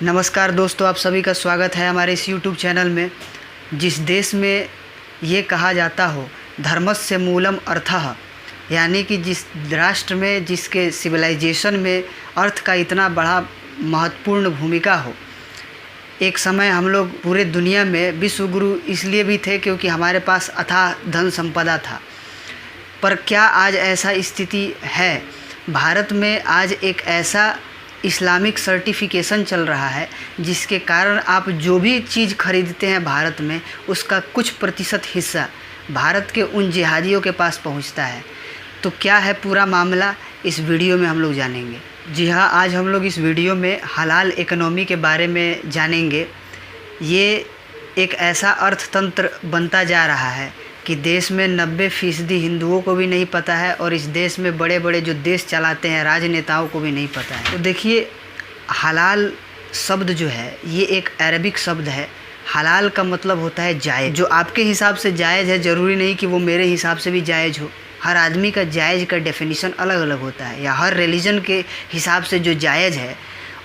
नमस्कार दोस्तों, आप सभी का स्वागत है हमारे इस YouTube चैनल में। जिस देश में ये कहा जाता हो धर्मस्य मूलम अर्थः, यानी कि जिस राष्ट्र में जिसके सिविलाइजेशन में अर्थ का इतना बड़ा महत्वपूर्ण भूमिका हो। एक समय हम लोग पूरे दुनिया में विश्व गुरु इसलिए भी थे क्योंकि हमारे पास अथाह धन संपदा था। पर क्या आज ऐसा स्थिति है? भारत में आज एक ऐसा इस्लामिक सर्टिफिकेशन चल रहा है जिसके कारण आप जो भी चीज़ खरीदते हैं भारत में, उसका कुछ प्रतिशत हिस्सा भारत के उन जिहादियों के पास पहुंचता है। तो क्या है पूरा मामला, इस वीडियो में हम लोग जानेंगे। जी हाँ, आज हम लोग इस वीडियो में हलाल इकोनॉमी के बारे में जानेंगे। ये एक ऐसा अर्थतंत्र बनता जा रहा है कि देश में 90% हिंदुओं को भी नहीं पता है और इस देश में बड़े बड़े जो देश चलाते हैं राजनेताओं को भी नहीं पता है। तो देखिए, हलाल शब्द जो है ये एक अरबिक शब्द है। हलाल का मतलब होता है जायज़। जो आपके हिसाब से जायज़ है ज़रूरी नहीं कि वो मेरे हिसाब से भी जायज़ हो। हर आदमी का जायज़ का डेफिनेशन अलग अलग होता है, या हर रिलीजन के हिसाब से जो जायज़ है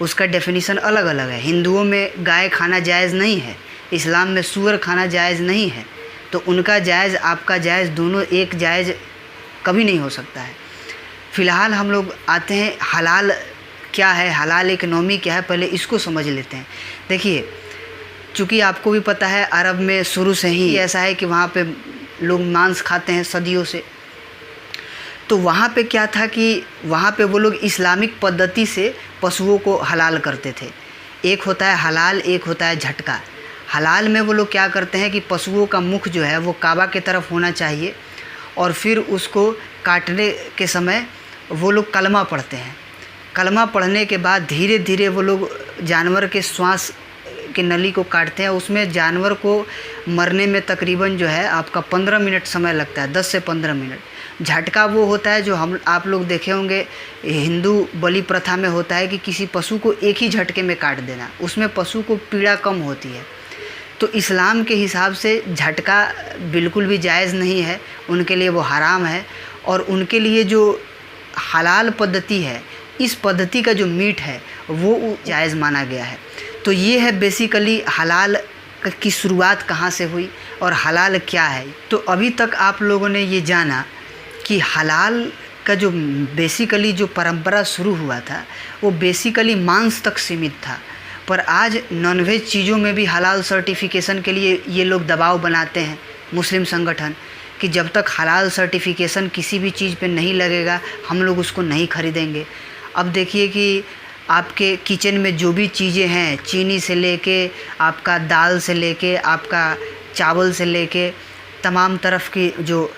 उसका डेफिनेशन अलग अलग है। हिंदुओं में गाय खाना जायज़ नहीं है, इस्लाम में सूअर खाना जायज़ नहीं है। तो उनका जायज़ आपका जायज़ दोनों एक जायज़ कभी नहीं हो सकता है। फ़िलहाल हम लोग आते हैं हलाल क्या है, हलाल इकोनॉमी क्या है, पहले इसको समझ लेते हैं। देखिए, चूँकि आपको भी पता है अरब में शुरू से ही ऐसा है कि वहाँ पे लोग मांस खाते हैं सदियों से। तो वहाँ पे क्या था कि वहाँ पे वो लोग इस्लामिक पद्धति से पशुओं को हलाल करते थे। एक होता है हलाल, एक होता है झटका। हलाल में वो लोग क्या करते हैं कि पशुओं का मुख जो है वो काबा के तरफ होना चाहिए, और फिर उसको काटने के समय वो लोग कलमा पढ़ते हैं। कलमा पढ़ने के बाद धीरे धीरे वो लोग जानवर के श्वास के नली को काटते हैं। उसमें जानवर को मरने में तकरीबन जो है आपका 15 मिनट समय लगता है, 10 से 15 मिनट। झटका वो होता है जो आप लोग देखे होंगे हिंदू बलि प्रथा में होता है कि किसी पशु को एक ही झटके में काट देना, उसमें पशु को पीड़ा कम होती है। तो इस्लाम के हिसाब से झटका बिल्कुल भी जायज़ नहीं है, उनके लिए वो हराम है। और उनके लिए जो हलाल पद्धति है, इस पद्धति का जो मीट है वो जायज़ माना गया है। तो ये है बेसिकली हलाल की शुरुआत कहाँ से हुई और हलाल क्या है। तो अभी तक आप लोगों ने ये जाना कि हलाल का जो बेसिकली जो परंपरा शुरू हुआ था वो बेसिकली मांस तक सीमित था। पर आज नॉनवेज चीज़ों में भी हलाल सर्टिफिकेशन के लिए ये लोग दबाव बनाते हैं, मुस्लिम संगठन, कि जब तक हलाल सर्टिफिकेशन किसी भी चीज़ पे नहीं लगेगा हम लोग उसको नहीं खरीदेंगे। अब देखिए कि आपके किचन में जो भी चीज़ें हैं, चीनी से लेके आपका दाल से लेके आपका चावल से लेके तमाम तरफ की जो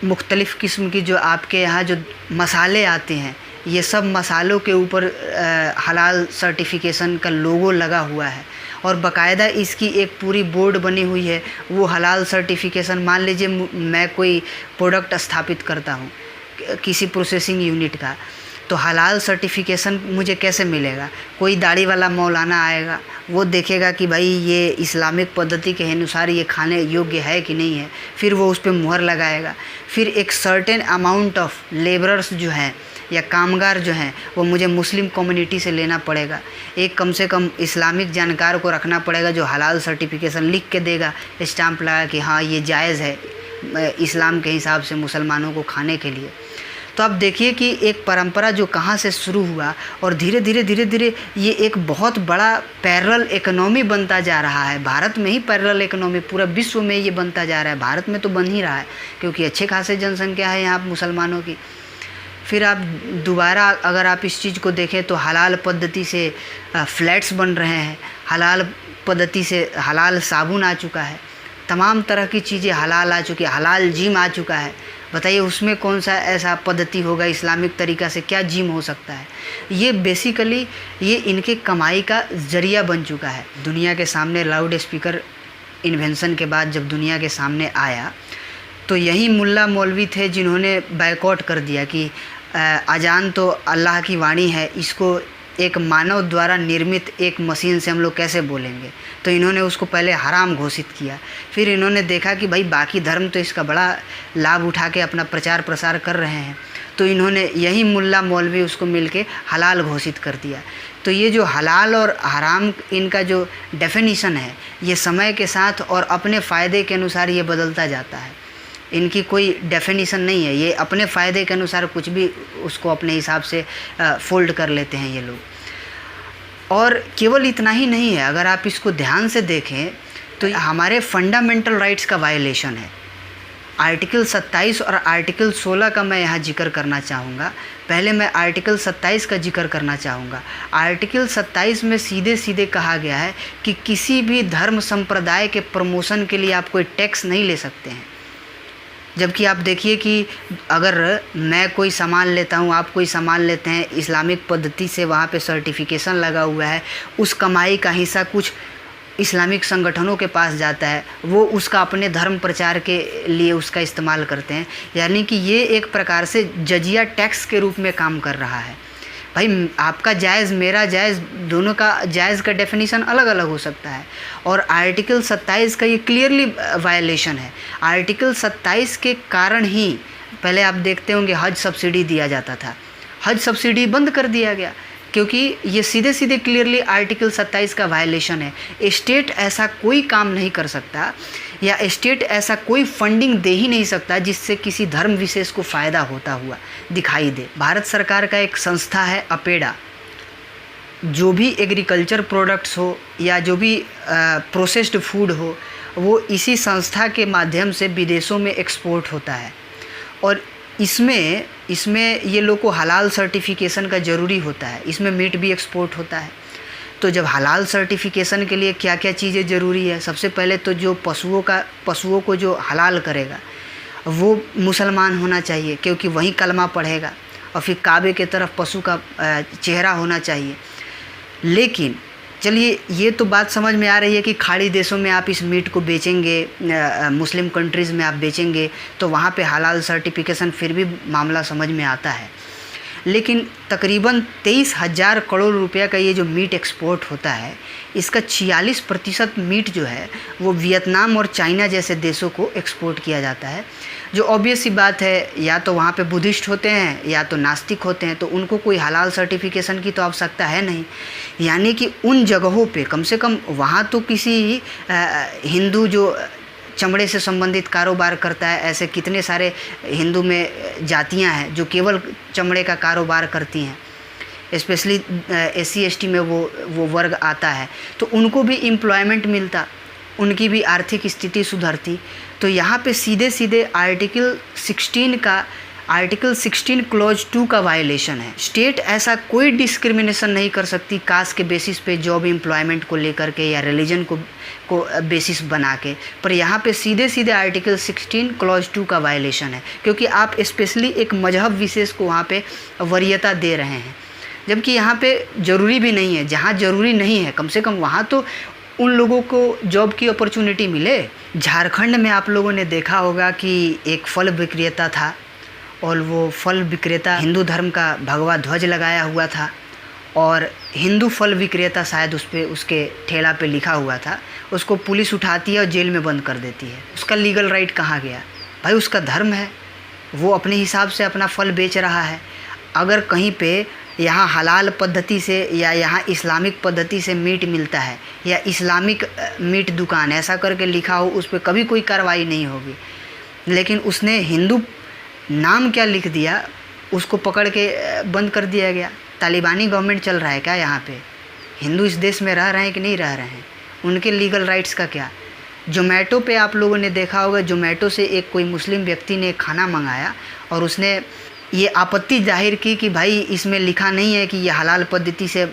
मुख्तलिफ़ किस्म की जो आपके यहाँ जो मसाले आते हैं, ये सब मसालों के ऊपर हलाल सर्टिफिकेशन का लोगो लगा हुआ है और बाकायदा इसकी एक पूरी बोर्ड बनी हुई है। वो हलाल सर्टिफिकेशन, मान लीजिए मैं कोई प्रोडक्ट स्थापित करता हूँ किसी प्रोसेसिंग यूनिट का, तो हलाल सर्टिफिकेशन मुझे कैसे मिलेगा? कोई दाढ़ी वाला मौलाना आएगा, वो देखेगा कि भाई ये इस्लामिक पद्धति के अनुसार ये खाने योग्य है कि नहीं है, फिर वो उस पर मुहर लगाएगा। फिर एक सर्टेन अमाउंट ऑफ लेबरर्स जो हैं या कामगार जो हैं वो मुझे मुस्लिम कम्युनिटी से लेना पड़ेगा। एक कम से कम इस्लामिक जानकार को रखना पड़ेगा जो हलाल सर्टिफिकेशन लिख के देगा, स्टाम्प लगा कि हाँ ये जायज़ है इस्लाम के हिसाब से मुसलमानों को खाने के लिए। तो आप देखिए कि एक परंपरा जो कहाँ से शुरू हुआ और धीरे धीरे ये एक बहुत बड़ा पैरेलल इकोनॉमी बनता जा रहा है। भारत में ही पैरेलल इकोनॉमी, पूरा विश्व में ये बनता जा रहा है। भारत में तो बन ही रहा है क्योंकि अच्छे खासे जनसंख्या है यहाँ मुसलमानों की। फिर आप दोबारा अगर आप इस चीज़ को देखें तो हलाल पद्धति से फ्लैट्स बन रहे हैं, हलाल पद्धति से हलाल साबुन आ चुका है, तमाम तरह की चीज़ें हलाल आ चुकी है, हलाल जिम आ चुका है। बताइए उसमें कौन सा ऐसा पद्धति होगा इस्लामिक तरीक़ा से, क्या जिम हो सकता है? ये बेसिकली ये इनके कमाई का ज़रिया बन चुका है। दुनिया के सामने लाउड स्पीकर इन्वेंशन के बाद जब दुनिया के सामने आया तो यही मुल्ला मौलवी थे जिन्होंने बायकॉट कर दिया कि अजान तो अल्लाह की वाणी है, इसको एक मानव द्वारा निर्मित एक मशीन से हम लोग कैसे बोलेंगे। तो इन्होंने उसको पहले हराम घोषित किया। फिर इन्होंने देखा कि भाई बाकी धर्म तो इसका बड़ा लाभ उठा के अपना प्रचार प्रसार कर रहे हैं, तो इन्होंने यही मुल्ला मौलवी उसको मिलके हलाल घोषित कर दिया तो ये जो हलाल और हराम इनका जो डेफिनीशन है ये समय के साथ और अपने फ़ायदे के अनुसार ये बदलता जाता है। इनकी कोई डेफिनीशन नहीं है, ये अपने फ़ायदे के अनुसार कुछ भी उसको अपने हिसाब से फोल्ड कर लेते हैं ये लोग। और केवल इतना ही नहीं है, अगर आप इसको ध्यान से देखें तो हमारे फंडामेंटल राइट्स का वायलेशन है। आर्टिकल 27 और आर्टिकल 16 का मैं यहाँ जिक्र करना चाहूँगा। पहले मैं आर्टिकल 27 का जिक्र करना चाहूँगा। आर्टिकल 27 में सीधे सीधे कहा गया है कि किसी भी धर्म संप्रदाय के प्रमोशन के लिए आप कोई टैक्स नहीं ले सकते हैं। जबकि आप देखिए कि अगर मैं कोई सामान लेता हूँ, आप कोई सामान लेते हैं, इस्लामिक पद्धति से वहाँ पे सर्टिफिकेशन लगा हुआ है, उस कमाई का हिस्सा कुछ इस्लामिक संगठनों के पास जाता है, वो उसका अपने धर्म प्रचार के लिए उसका इस्तेमाल करते हैं। यानी कि ये एक प्रकार से जजिया टैक्स के रूप में काम कर रहा है। भाई आपका जायज़ मेरा जायज़, दोनों का जायज़ का डेफिनीशन अलग अलग हो सकता है। और आर्टिकल 27 का ये क्लियरली वायलेशन है। आर्टिकल 27 के कारण ही पहले आप देखते होंगे हज सब्सिडी दिया जाता था, हज सब्सिडी बंद कर दिया गया क्योंकि ये सीधे सीधे क्लियरली आर्टिकल 27 का वायलेशन है। स्टेट ऐसा कोई काम नहीं कर सकता या स्टेट ऐसा कोई फंडिंग दे ही नहीं सकता जिससे किसी धर्म विशेष को फ़ायदा होता हुआ दिखाई दे। भारत सरकार का एक संस्था है अपेडा, जो भी एग्रीकल्चर प्रोडक्ट्स हो या जो भी प्रोसेस्ड फूड हो वो इसी संस्था के माध्यम से विदेशों में एक्सपोर्ट होता है। और इसमें ये लोग को हलाल सर्टिफिकेशन का ज़रूरी होता है। इसमें मीट भी एक्सपोर्ट होता है। तो जब हलाल सर्टिफिकेशन के लिए क्या क्या चीज़ें ज़रूरी है, सबसे पहले तो जो पशुओं को जो हलाल करेगा वो मुसलमान होना चाहिए क्योंकि वहीं कलमा पढ़ेगा, और फिर काबे के तरफ पशु का चेहरा होना चाहिए। लेकिन चलिए ये तो बात समझ में आ रही है कि खाड़ी देशों में आप इस मीट को बेचेंगे, मुस्लिम कंट्रीज़ में आप बेचेंगे तो वहाँ पे हलाल सर्टिफिकेशन फिर भी मामला समझ में आता है। लेकिन तकरीबन 23,000 करोड़ रुपया का ये जो मीट एक्सपोर्ट होता है, इसका 46% मीट जो है वो वियतनाम और चाइना जैसे देशों को एक्सपोर्ट किया जाता है। जो ऑब्वियस सी बात है, या तो वहाँ पे बुद्धिस्ट होते हैं या तो नास्तिक होते हैं, तो उनको कोई हलाल सर्टिफिकेशन की तो आवश्यकता है नहीं। यानी कि उन जगहों पे कम से कम वहाँ तो किसी हिंदू जो चमड़े से संबंधित कारोबार करता है, ऐसे कितने सारे हिंदू में जातियां हैं जो केवल चमड़े का कारोबार करती हैं, स्पेशली SC ST में वो वर्ग आता है, तो उनको भी एम्प्लॉयमेंट मिलता, उनकी भी आर्थिक स्थिति सुधरती। तो यहाँ पे सीधे सीधे आर्टिकल 16 क्लॉज 2 का वायलेशन है। स्टेट ऐसा कोई डिस्क्रिमिनेशन नहीं कर सकती कास्ट के बेसिस पे जॉब एम्प्लॉयमेंट को लेकर के या रिलीजन को बेसिस बना के, पर यहाँ पे सीधे सीधे आर्टिकल 16 क्लॉज 2 का वायलेशन है क्योंकि आप स्पेशली एक मजहब विशेष को वहाँ पे वरीयता दे रहे हैं, जबकि यहाँ पे ज़रूरी भी नहीं है। जहाँ ज़रूरी नहीं है कम से कम वहाँ तो उन लोगों को जॉब की अपॉर्चुनिटी मिले। झारखंड में आप लोगों ने देखा होगा कि एक फल विक्रेता था और वो फल विक्रेता हिंदू धर्म का भगवा ध्वज लगाया हुआ था और हिंदू फल विक्रेता शायद उस पर उसके ठेला पे लिखा हुआ था। उसको पुलिस उठाती है और जेल में बंद कर देती है। उसका लीगल राइट कहाँ गया? भाई उसका धर्म है, वो अपने हिसाब से अपना फल बेच रहा है। अगर कहीं पे यहाँ हलाल पद्धति से या यहाँ इस्लामिक पद्धति से मीट मिलता है या इस्लामिक मीट दुकान ऐसा करके लिखा हो, उस पर कभी कोई कार्रवाई नहीं होगी। लेकिन उसने हिंदू नाम क्या लिख दिया, उसको पकड़ के बंद कर दिया गया। तालिबानी गवर्नमेंट चल रहा है क्या यहाँ पे? हिंदू इस देश में रह रहे हैं कि नहीं रह रहे हैं? उनके लीगल राइट्स का क्या? जोमेटो पे आप लोगों ने देखा होगा, जोमेटो से एक कोई मुस्लिम व्यक्ति ने खाना मंगाया और उसने ये आपत्ति जाहिर की कि भाई इसमें लिखा नहीं है कि ये हलाल पद्धति से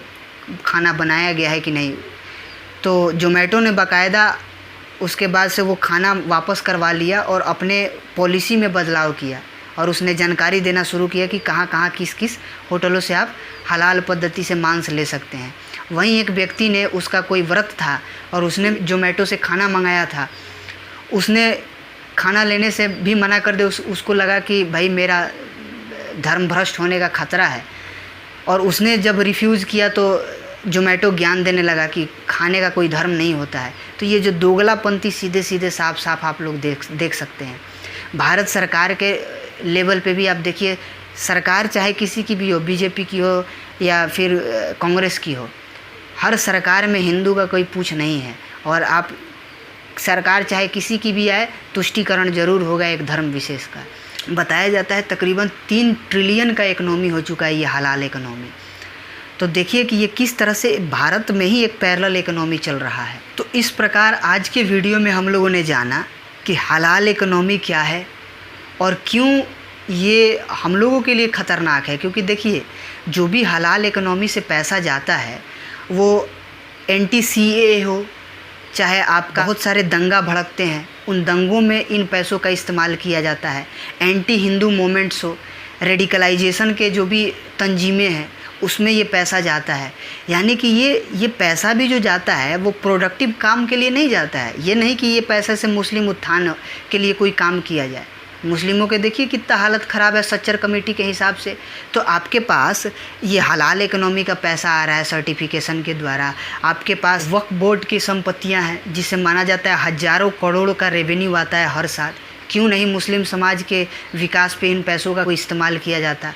खाना बनाया गया है कि नहीं। तो जोमेटो ने बाकायदा उसके बाद से वो खाना वापस करवा लिया और अपने पॉलिसी में बदलाव किया और उसने जानकारी देना शुरू किया कि कहाँ कहाँ किस किस होटलों से आप हलाल पद्धति से मांस ले सकते हैं। वहीं एक व्यक्ति ने, उसका कोई व्रत था और उसने जोमेटो से खाना मंगाया था, उसने खाना लेने से भी मना कर दे। उसको लगा कि भाई मेरा धर्म भ्रष्ट होने का खतरा है, और उसने जब रिफ्यूज़ किया तो जोमेटो ज्ञान देने लगा कि खाने का कोई धर्म नहीं होता है। तो ये जो दोगलापंथी सीधे सीधे साफ साफ आप लोग देख सकते हैं। भारत सरकार के लेवल पे भी आप देखिए, सरकार चाहे किसी की भी हो, बीजेपी की हो या फिर कांग्रेस की हो, हर सरकार में हिंदू का कोई पूछ नहीं है। और आप सरकार चाहे किसी की भी आए, तुष्टीकरण जरूर होगा एक धर्म विशेष का। बताया जाता है तकरीबन 3 ट्रिलियन का इकोनॉमी हो चुका है ये हलाल इकोनॉमी। तो देखिए कि ये किस तरह से भारत में ही एक पैरेलल इकोनॉमी चल रहा है। तो इस प्रकार आज के वीडियो में हम लोगों ने जाना कि हलाल इकोनॉमी क्या है और क्यों ये हम लोगों के लिए ख़तरनाक है। क्योंकि देखिए, जो भी हलाल इकोनॉमी से पैसा जाता है वो एंटी CAA हो, चाहे आपका बहुत सारे दंगा भड़कते हैं, उन दंगों में इन पैसों का इस्तेमाल किया जाता है। एंटी हिंदू मूवमेंट्स हो, रेडिकलाइजेशन के जो भी तंजीमें हैं उसमें ये पैसा जाता है। यानी कि ये पैसा भी जो जाता है वो प्रोडक्टिव काम के लिए नहीं जाता है। ये नहीं कि ये पैसे से मुस्लिम उत्थान के लिए कोई काम किया जाए। मुस्लिमों के देखिए कितना हालत ख़राब है सच्चर कमेटी के हिसाब से। तो आपके पास ये हलाल इकोनॉमी का पैसा आ रहा है सर्टिफिकेशन के द्वारा। आपके पास वक्फ बोर्ड की संपत्तियां हैं जिसे माना जाता है हज़ारों करोड़ का रेवेन्यू आता है हर साल। क्यों नहीं मुस्लिम समाज के विकास पे इन पैसों का कोई इस्तेमाल किया जाता।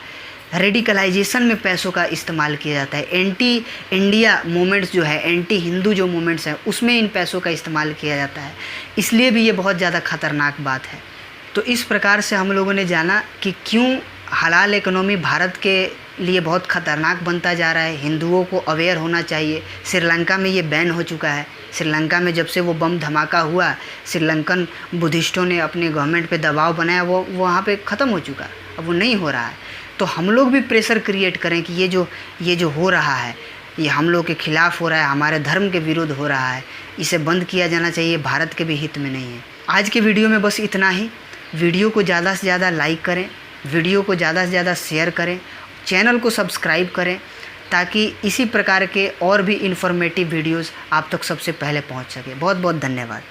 रेडिकलाइजेशन में पैसों का इस्तेमाल किया जाता है। एंटी इंडिया मूवमेंट्स जो है, एंटी हिंदू जो मूवमेंट्स हैं, उसमें इन पैसों का इस्तेमाल किया जाता है। इसलिए भी ये बहुत ज़्यादा ख़तरनाक बात है। तो इस प्रकार से हम लोगों ने जाना कि क्यों हलाल इकोनॉमी भारत के लिए बहुत ख़तरनाक बनता जा रहा है। हिंदुओं को अवेयर होना चाहिए। श्रीलंका में ये बैन हो चुका है। श्रीलंका में जब से वो बम धमाका हुआ, श्रीलंकन बुद्धिस्टों ने अपने गवर्नमेंट पे दबाव बनाया, वो वहाँ पे ख़त्म हो चुका, अब वो नहीं हो रहा है। तो हम लोग भी प्रेशर क्रिएट करें कि ये जो हो रहा है ये हम लोग के ख़िलाफ़ हो रहा है, हमारे धर्म के विरुद्ध हो रहा है, इसे बंद किया जाना चाहिए, भारत के भी हित में नहीं है। आज के वीडियो में बस इतना ही। वीडियो को ज़्यादा से ज़्यादा लाइक करें, वीडियो को ज़्यादा से ज़्यादा शेयर करें, चैनल को सब्सक्राइब करें ताकि इसी प्रकार के और भी इन्फॉर्मेटिव वीडियोस आप तक सबसे पहले पहुंच सके। बहुत बहुत धन्यवाद।